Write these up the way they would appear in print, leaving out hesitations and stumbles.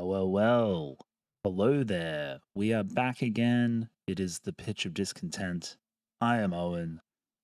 Well. Hello there. We are back again. It is the pitch of discontent. I am Owen,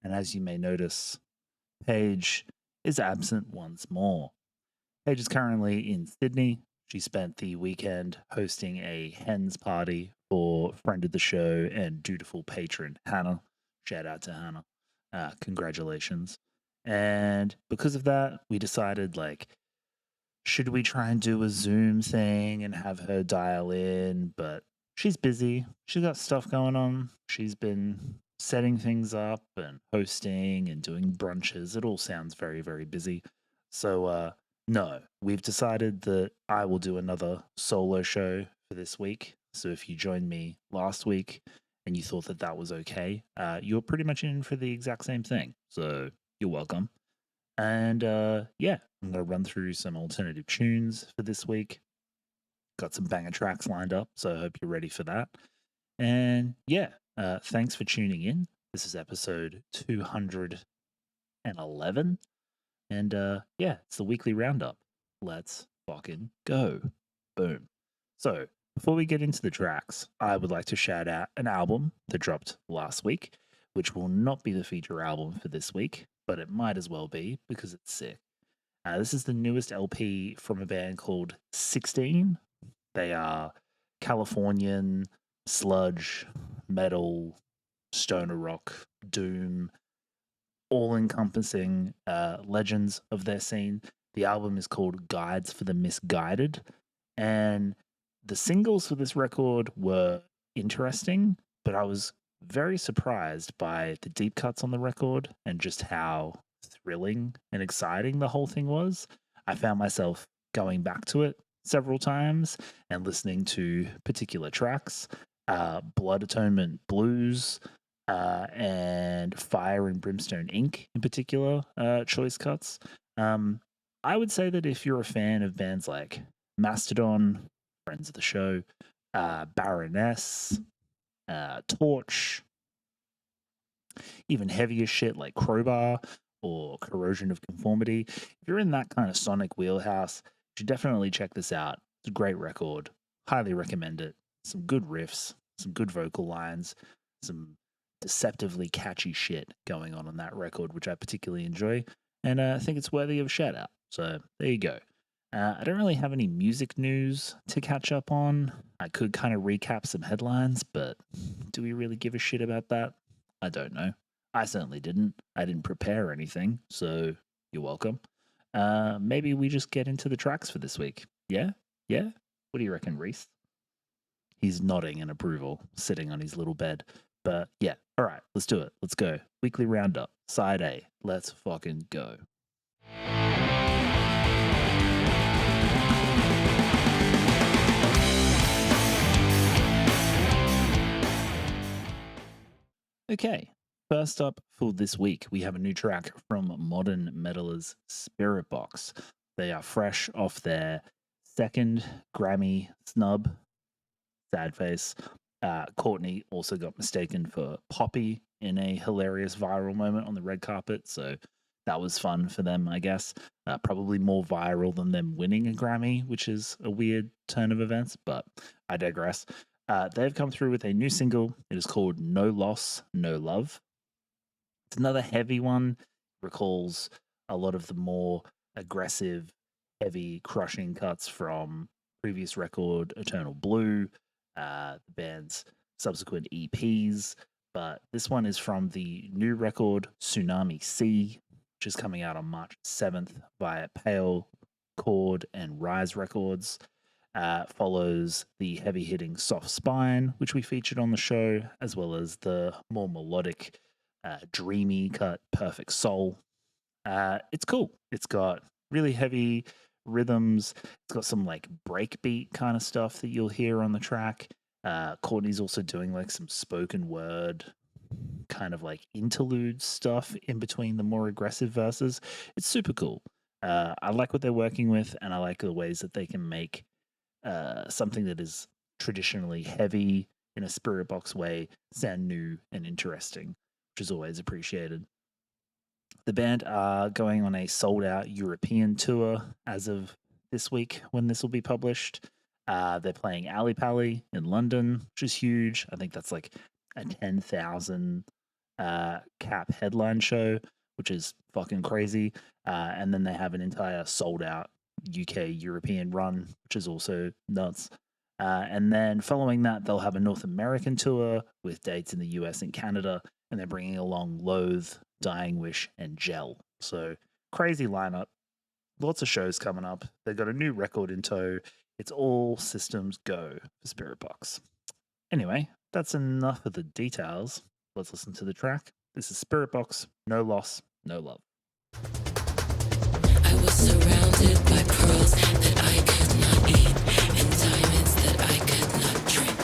and as you may notice, Paige is absent once more. Paige is currently in Sydney. She spent the weekend hosting a hens party for friend of the show and dutiful patron Hannah. Shout out to Hannah. Congratulations. And because of that, we decided should we try and do a Zoom thing and have her dial in? But she's busy. She's got stuff going on. She's been setting things up and hosting and doing brunches. It all sounds very, very busy. So, no, we've decided that I will do another solo show for this week. So if you joined me last week and you thought that that was okay, you're pretty much in for the exact same thing. So you're welcome. And yeah, I'm going to run through some alternative tunes for this week. Got some banger tracks lined up, so I hope you're ready for that. And yeah, thanks for tuning in. This is episode 211. And yeah, it's the weekly roundup. Let's fucking go. Boom. So before we get into the tracks, I would like to shout out an album that dropped last week, which will not be the feature album for this week, but it might as well be because it's sick. This is the newest LP from a band called 16. They are Californian sludge, metal, stoner rock, doom, all encompassing legends of their scene. The album is called Guides for the Misguided. And the singles for this record were interesting, but I was very surprised by the deep cuts on the record and just how thrilling and exciting the whole thing was. I found myself going back to it several times and listening to particular tracks. Blood Atonement Blues and Fire and Brimstone Inc. in particular choice cuts. I would say that if you're a fan of bands like Mastodon, friends of the show, Baroness, Torch, even heavier shit like Crowbar or Corrosion of Conformity. If you're in that kind of sonic wheelhouse, you should definitely check this out. It's a great record. Highly recommend it. Some good riffs, some good vocal lines, some deceptively catchy shit going on that record, which I particularly enjoy. And I think it's worthy of a shout out. So there you go. I don't really have any music news to catch up on. I could kind of recap some headlines, but do we really give a shit about that? I don't know. I certainly didn't. I didn't prepare anything, so you're welcome. Maybe we just get into the tracks for this week. Yeah? Yeah? What do you reckon, Reese? He's nodding in approval, sitting on his little bed. But yeah, all right, let's do it. Let's go. Weekly roundup, side A. Let's fucking go. Okay, first up for this week, we have a new track from modern metalers Spiritbox. They are fresh off their second Grammy snub. Sad face. Courtney also got mistaken for Poppy in a hilarious viral moment on the red carpet, so that was fun for them, I guess. Probably more viral than them winning a Grammy, which is a weird turn of events, but I digress. They've come through with a new single. It is called No Loss, No Love. It's another heavy one. Recalls a lot of the more aggressive, heavy, crushing cuts from previous record, Eternal Blue, the band's subsequent EPs. But this one is from the new record, Tsunami Sea, which is coming out on March 7th via Pale, Chord, and Rise Records. Follows the heavy-hitting Soft Spine, which we featured on the show, as well as the more melodic, dreamy cut Perfect Soul. It's cool. It's got really heavy rhythms. It's got some breakbeat kind of stuff that you'll hear on the track. Courtney's also doing some spoken word kind of interlude stuff in between the more aggressive verses. It's super cool. I like what they're working with, and I like the ways that they can make something that is traditionally heavy in a Spiritbox way sound new and interesting, which is always appreciated. The band are going on a sold-out European tour as of this week when this will be published. They're playing Ali Pali in London, which is huge. I think that's like a 10,000 cap headline show, which is fucking crazy. And then they have an entire sold out UK European run, which is also nuts. And then following that, they'll have a North American tour with dates in the US and Canada, and they're bringing along Loathe, Dying Wish, and Gel. So crazy lineup. Lots of shows coming up. They've got a new record in tow. It's all systems go for Spiritbox. Anyway, that's enough of the details. Let's listen to the track. This is Spiritbox, No Loss, No Love. I was surrounded by pearls that I could not eat and diamonds that I could not drink.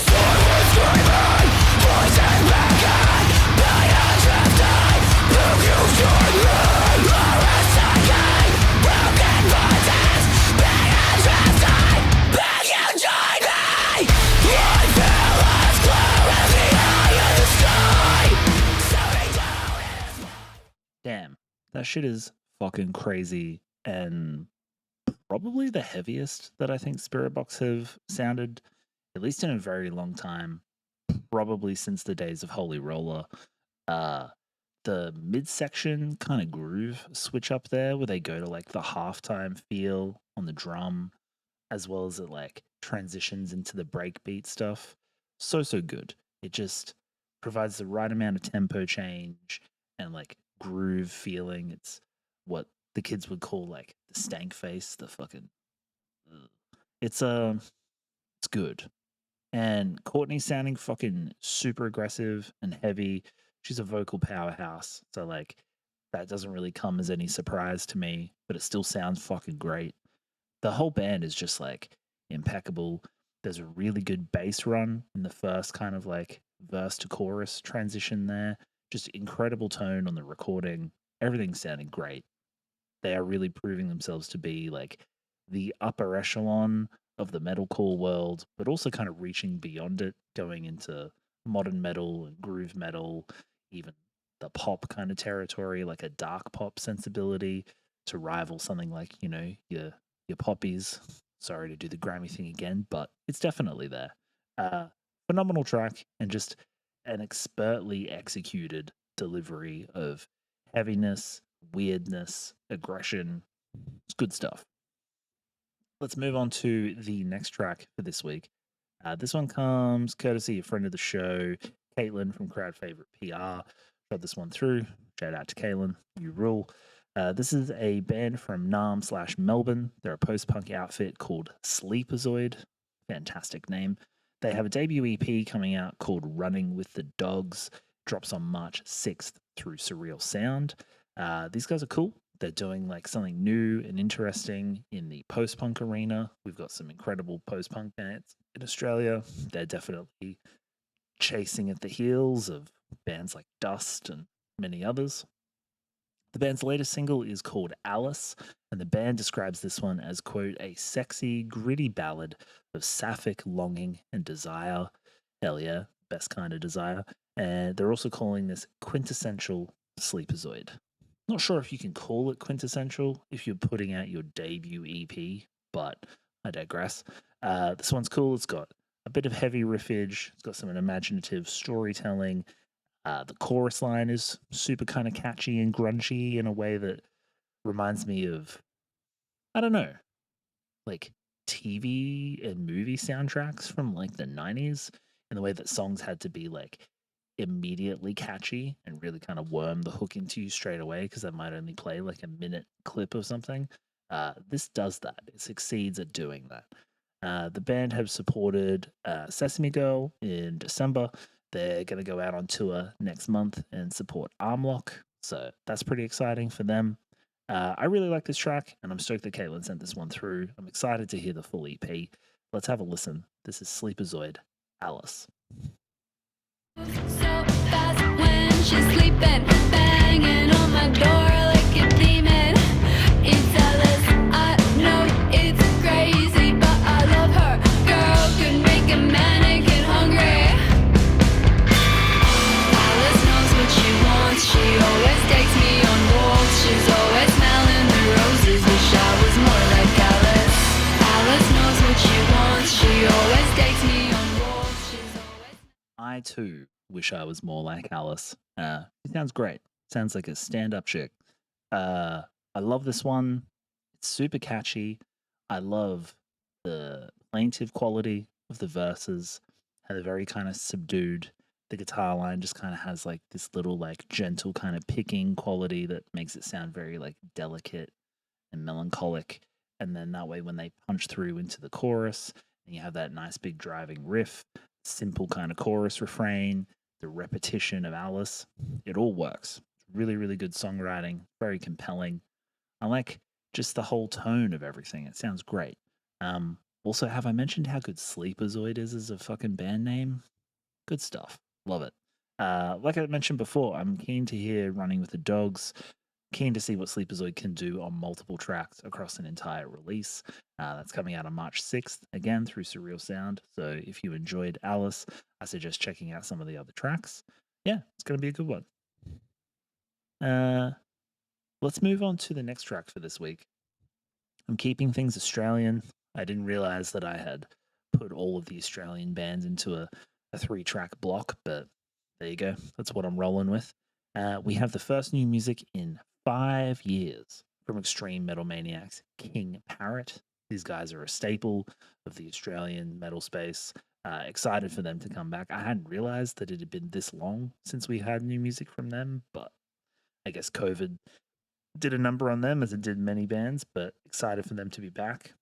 I was screaming, poison back on, by a draft eye, look you should run, or a psychic, broken bodies, by a draft eye, back you join me! I feel as clear as the eye of the sky, soaring down his Damn, that shit is fucking crazy and probably the heaviest that I think Spiritbox have sounded, at least in a very long time, probably since the days of Holy Roller. The midsection kind of groove switch up there where they go to like the halftime feel on the drum, as well as it like transitions into the breakbeat stuff. So good. It just provides the right amount of tempo change and like groove feeling. It's what the kids would call like the stank face, the fucking. It's good. And Courtney's sounding fucking super aggressive and heavy. She's a vocal powerhouse, so like that doesn't really come as any surprise to me, but it still sounds fucking great. The whole band is just like impeccable. There's a really good bass run in the first kind of like verse to chorus transition there. Just incredible tone on the recording. Everything's sounding great. They are really proving themselves to be like the upper echelon of the metalcore world, but also kind of reaching beyond it, going into modern metal and groove metal, even the pop kind of territory, like a dark pop sensibility to rival something like, you know, your poppies. Sorry to do the Grammy thing again, but it's definitely there. Phenomenal track and just an expertly executed delivery of heaviness, weirdness, aggression. It's good stuff. Let's move on to the next track for this week. This one comes courtesy of friend of the show, Caitlin from Crowd Favorite PR. Shot this one through. Shout out to Caitlin. You rule. This is a band from Nam/Melbourne. They're a post-punk outfit called Sleepazoid. Fantastic name. They have a debut EP coming out called Running with the Dogs. Drops on March 6th through Surreal Sound. These guys are cool. They're doing like something new and interesting in the post-punk arena. We've got some incredible post-punk bands in Australia. They're definitely chasing at the heels of bands like Dust and many others. The band's latest single is called Alice, and the band describes this one as, quote, a sexy, gritty ballad of sapphic longing and desire. Hell yeah, best kind of desire. And they're also calling this quintessential Sleepazoid. Not sure if you can call it quintessential if you're putting out your debut EP, but I digress. This one's cool. It's got a bit of heavy riffage. It's got some imaginative storytelling. The chorus line is super kind of catchy and grungy in a way that reminds me of, I don't know, like TV and movie soundtracks from like the 90s, in the way that songs had to be like immediately catchy and really kind of worm the hook into you straight away because they might only play like a minute clip of something. This does that. It succeeds at doing that. The band have supported Sesame Girl in December. They're going to go out on tour next month and support Armlock. So that's pretty exciting for them. I really like this track, and I'm stoked that Caitlin sent this one through. I'm excited to hear the full EP. Let's have a listen. This is Sleepazoid, Alice. So fast when she's sleeping, banging on my door like a demon. It's Alice, I know it's crazy, but I love her. Girl could make a mannequin hungry. Alice knows what she wants, she always takes me on walks. She's always smelling the roses, wish I was more like Alice. Alice knows what she wants. I too wish I was more like Alice. She sounds great. Sounds like a stand-up chick. Uh, I love this one. It's super catchy. I love the plaintive quality of the verses. How they're very kind of subdued. The guitar line just kind of has like this little like gentle kind of picking quality that makes it sound very like delicate and melancholic. And then that way, when they punch through into the chorus, and you have that nice big driving riff, simple kind of chorus refrain, the repetition of Alice, it all works. Really, really good songwriting, very compelling. I like just the whole tone of everything. It sounds great. Also, have I mentioned how good Sleepazoid is as a fucking band name? Good stuff. Love it. Like I mentioned before, I'm keen to hear Running with the Dogs. Keen to see what Sleepazoid can do on multiple tracks across an entire release. That's coming out on March 6th, again through Surreal Sound. So if you enjoyed Alice, I suggest checking out some of the other tracks. Yeah, it's going to be a good one. Let's move on to the next track for this week. I'm keeping things Australian. I didn't realize that I had put all of the Australian bands into a 3-track block, but there you go. That's what I'm rolling with. We have the first new music in 5 years from Extreme Metal Maniacs, King Parrot. These guys are a staple of the Australian metal space. Excited for them to come back. I hadn't realized that it had been this long since we had new music from them, but I guess COVID did a number on them as it did many bands, but excited for them to be back.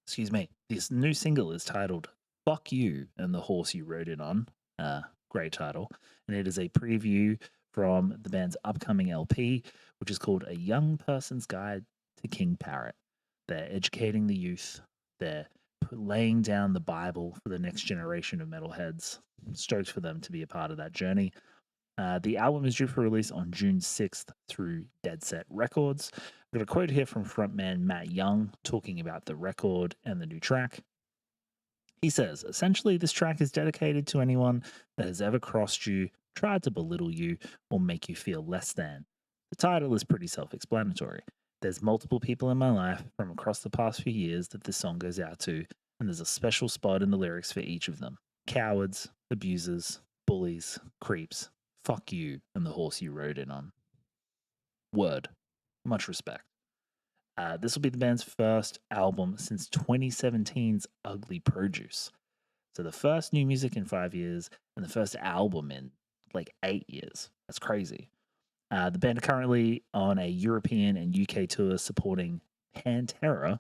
Excuse me. This new single is titled Fuck You and the Horse You Rode It On. Great title. And it is a preview from the band's upcoming LP, which is called A Young Person's Guide to King Parrot. They're educating the youth. They're laying down the Bible for the next generation of metalheads. I'm stoked for them to be a part of that journey. The album is due for release on June 6th through Dead Set Records. I've got a quote here from frontman Matt Young talking about the record and the new track. He says, essentially, this track is dedicated to anyone that has ever crossed you, tried to belittle you, or make you feel less than. The title is pretty self-explanatory. There's multiple people in my life from across the past few years that this song goes out to, and there's a special spot in the lyrics for each of them. Cowards, abusers, bullies, creeps. Fuck you and the horse you rode in on. Word. Much respect. This will be the band's first album since 2017's Ugly Produce. So the first new music in 5 years and the first album in like 8 years. That's crazy. The band are currently on a European and UK tour supporting Pantera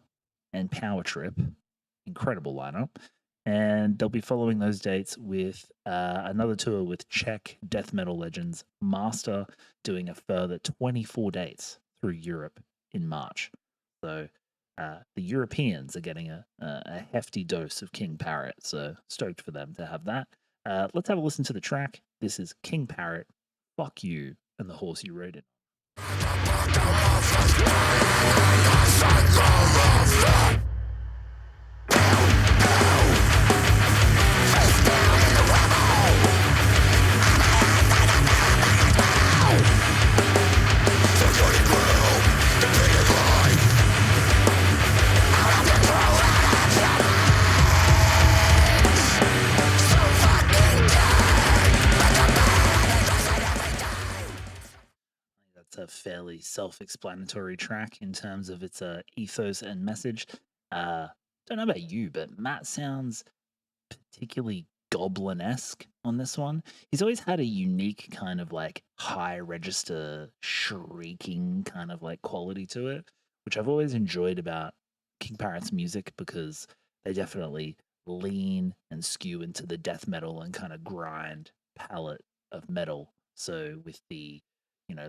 and Power Trip. Incredible lineup. And they'll be following those dates with another tour with Czech death metal legends Master doing a further 24 dates through Europe in March. So the Europeans are getting a hefty dose of King Parrot. So stoked for them to have that. Let's have a listen to the track. This is King Parrot, Fuck You, and the Horse You Rode It. That's a fairly self-explanatory track in terms of its ethos and message. Don't know about you, but Matt sounds particularly goblin-esque on this one. He's always had a unique kind of like high register shrieking kind of like quality to it, which I've always enjoyed about King Parrot's music because they definitely lean and skew into the death metal and kind of grind palette of metal. So with the,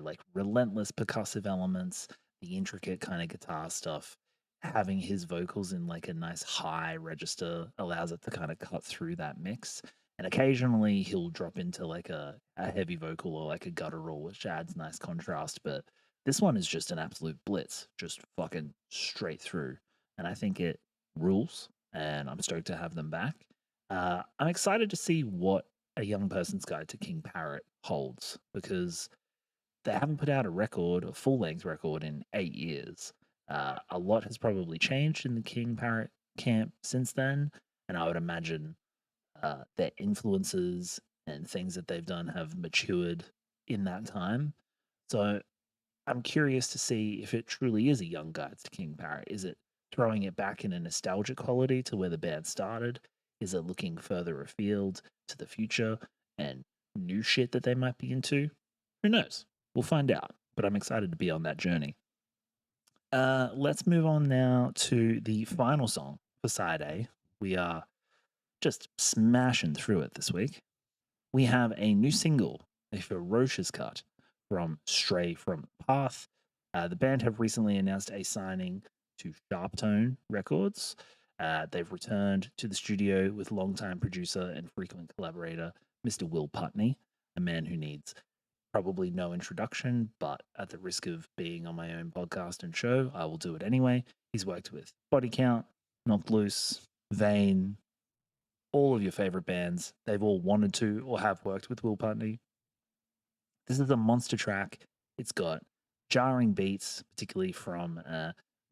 like relentless percussive elements, the intricate kind of guitar stuff, having his vocals in like a nice high register allows it to kind of cut through that mix. And occasionally he'll drop into like a heavy vocal or like a guttural, which adds nice contrast. But this one is just an absolute blitz, just fucking straight through. And I think it rules. And I'm stoked to have them back. I'm excited to see what A Young Person's Guide to King Parrot holds because they haven't put out a full length record in 8 years. A lot has probably changed in the King Parrot camp since then, and I would imagine their influences and things that they've done have matured in that time. So I'm curious to see if it truly is a young guides to King Parrot. Is it throwing it back in a nostalgic quality to where the band started? Is it looking further afield to the future and new shit that they might be into? Who knows? We'll find out. But I'm excited to be on that journey. Let's move on now to the final song for side A. We are just smashing through it this week. We have a new single, a ferocious cut from Stray from Path. The band have recently announced a signing to Sharptone Records. They've returned to the studio with longtime producer and frequent collaborator Mr. Will Putney, a man who needs probably no introduction, but at the risk of being on my own podcast and show, I will do it anyway. He's worked with Body Count, Knocked Loose, Vane, all of your favorite bands. They've all wanted to or have worked with Will Putney. This is a monster track. It's got jarring beats, particularly from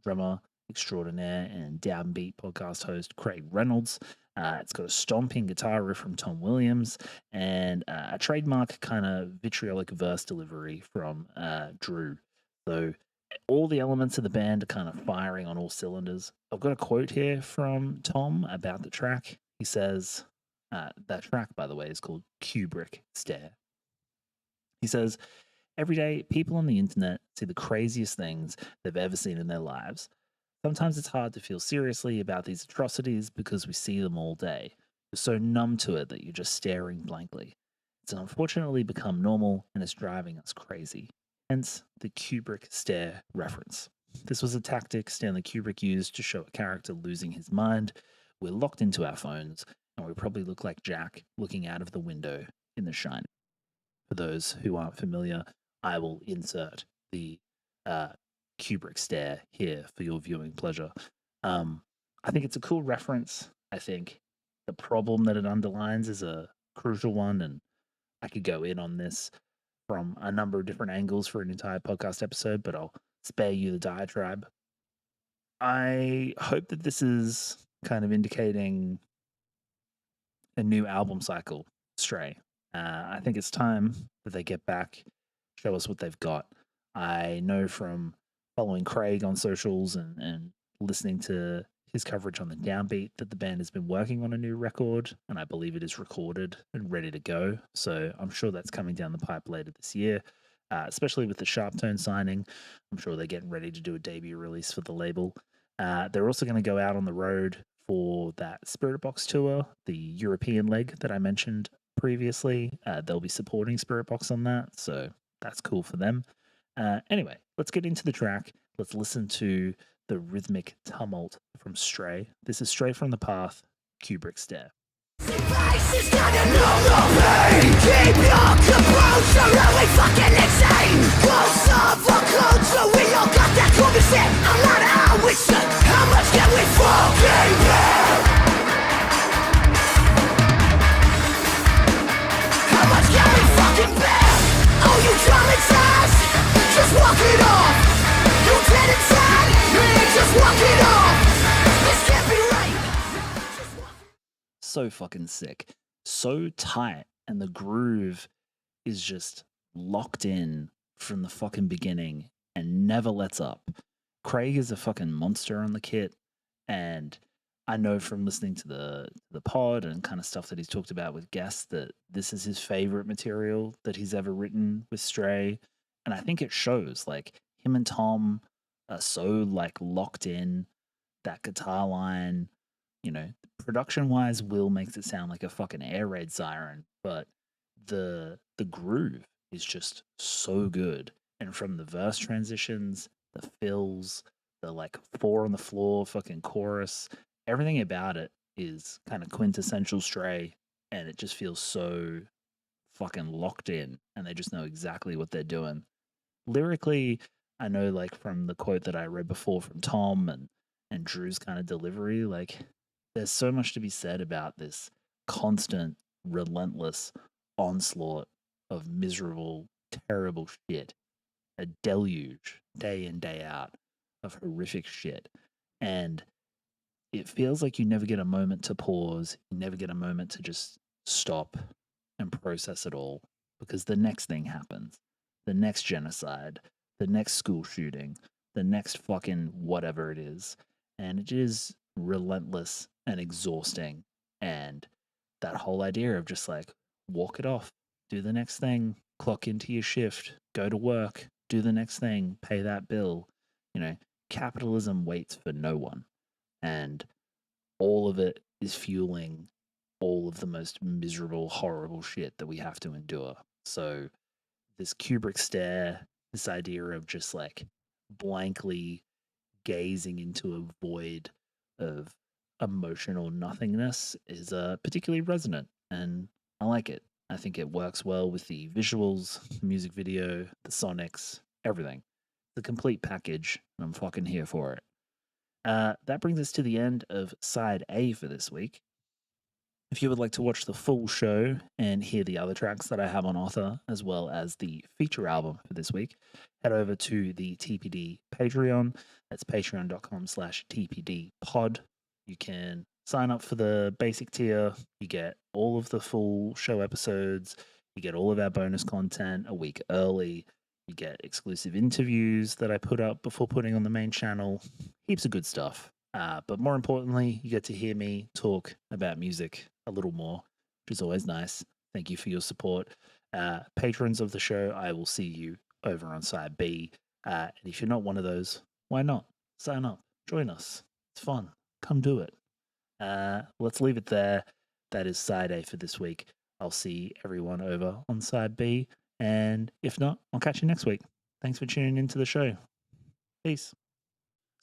drummer extraordinaire and downbeat podcast host Craig Reynolds. It's got a stomping guitar riff from Tom Williams and a trademark kind of vitriolic verse delivery from Drew. So all the elements of the band are kind of firing on all cylinders. I've got a quote here from Tom about the track. He says, that track, by the way, is called Kubrick Stare. He says, every day, people on the internet see the craziest things they've ever seen in their lives. Sometimes it's hard to feel seriously about these atrocities because we see them all day. You're so numb to it that you're just staring blankly. It's unfortunately become normal and it's driving us crazy. Hence the Kubrick stare reference. This was a tactic Stanley Kubrick used to show a character losing his mind. We're locked into our phones and we probably look like Jack looking out of the window in The Shining. For those who aren't familiar, I will insert the Kubrick stare here for your viewing pleasure. I think it's a cool reference. I think the problem that it underlines is a crucial one, and I could go in on this from a number of different angles for an entire podcast episode, but I'll spare you the diatribe. I hope that this is kind of indicating a new album cycle, Stray. I think it's time that they get back, show us what they've got. I know from following Craig on socials and listening to his coverage on the Downbeat that the band has been working on a new record, and I believe it is recorded and ready to go. So I'm sure that's coming down the pipe later this year, especially with the Sharptone signing. I'm sure they're getting ready to do a debut release for the label. They're also going to go out on the road for that Spiritbox tour, the European leg that I mentioned previously. They'll be supporting Spiritbox on that, so that's cool for them. Anyway, let's get into the track. Let's listen to the rhythmic tumult from Stray. This is Stray from the Path, Kubrick Stare. Keep your composure, are we fucking insane? Closer for culture, we all got that Kubrick stare. I'm not how we should, how much can we fucking bear? How much can we fucking bear? Oh, you traumatized? Just walk it off. You dead inside? Just walk it off. This can't be right. So fucking sick. So tight. And the groove is just locked in from the fucking beginning and never lets up. Craig is a fucking monster on the kit. And I know from listening to the pod and kind of stuff that he's talked about with guests that this is his favorite material that he's ever written with Stray. And I think it shows. Like, him and Tom are so like locked in. That guitar line, you know, production wise, Will makes it sound like a fucking air raid siren, but the groove is just so good. And from the verse transitions, the fills, the like 4 on the floor fucking chorus, everything about it is kind of quintessential Stray, and it just feels so fucking locked in, and they just know exactly what they're doing. Lyrically, I know like from the quote that I read before from Tom and Drew's kind of delivery, like there's so much to be said about this constant, relentless onslaught of miserable, terrible shit, a deluge day in, day out of horrific shit. And it feels like you never get a moment to pause, you never get a moment to just stop and process it all, because the next thing happens, the next genocide, the next school shooting, the next fucking whatever it is. And it is relentless and exhausting. And that whole idea of just like walk it off, do the next thing, clock into your shift, go to work, do the next thing, pay that bill. You know, capitalism waits for no one. And all of it is fueling all of the most miserable, horrible shit that we have to endure. So, this Kubrick stare, this idea of just like blankly gazing into a void of emotional nothingness is particularly resonant, and I like it. I think it works well with the visuals, the music video, the sonics, everything. The complete package, and I'm fucking here for it. That brings us to the end of side A for this week. If you would like to watch the full show and hear the other tracks that I have on offer, as well as the feature album for this week, head over to the TPD Patreon. That's patreon.com/TPD pod. You can sign up for the basic tier. You get all of the full show episodes. You get all of our bonus content a week early. You get exclusive interviews that I put up before putting on the main channel. Heaps of good stuff. But more importantly, you get to hear me talk about music a little more, which is always nice. Thank you for your support. Patrons of the show, I will see you over on side B. And if you're not one of those, why not? Sign up, join us. It's fun. Come do it. Let's leave it there. That is side A for this week. I'll see everyone over on side B. And if not, I'll catch you next week. Thanks for tuning into the show. Peace.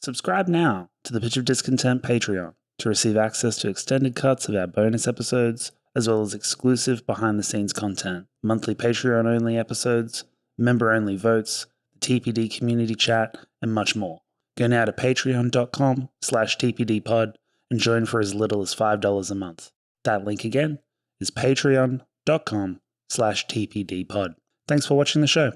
Subscribe now to the Pitch of Discontent Patreon to receive access to extended cuts of our bonus episodes, as well as exclusive behind-the-scenes content, monthly Patreon-only episodes, member-only votes, the TPD community chat, and much more. Go now to patreon.com/TPDpod and join for as little as $5 a month. That link again is patreon.com/TPDpod. Thanks for watching the show.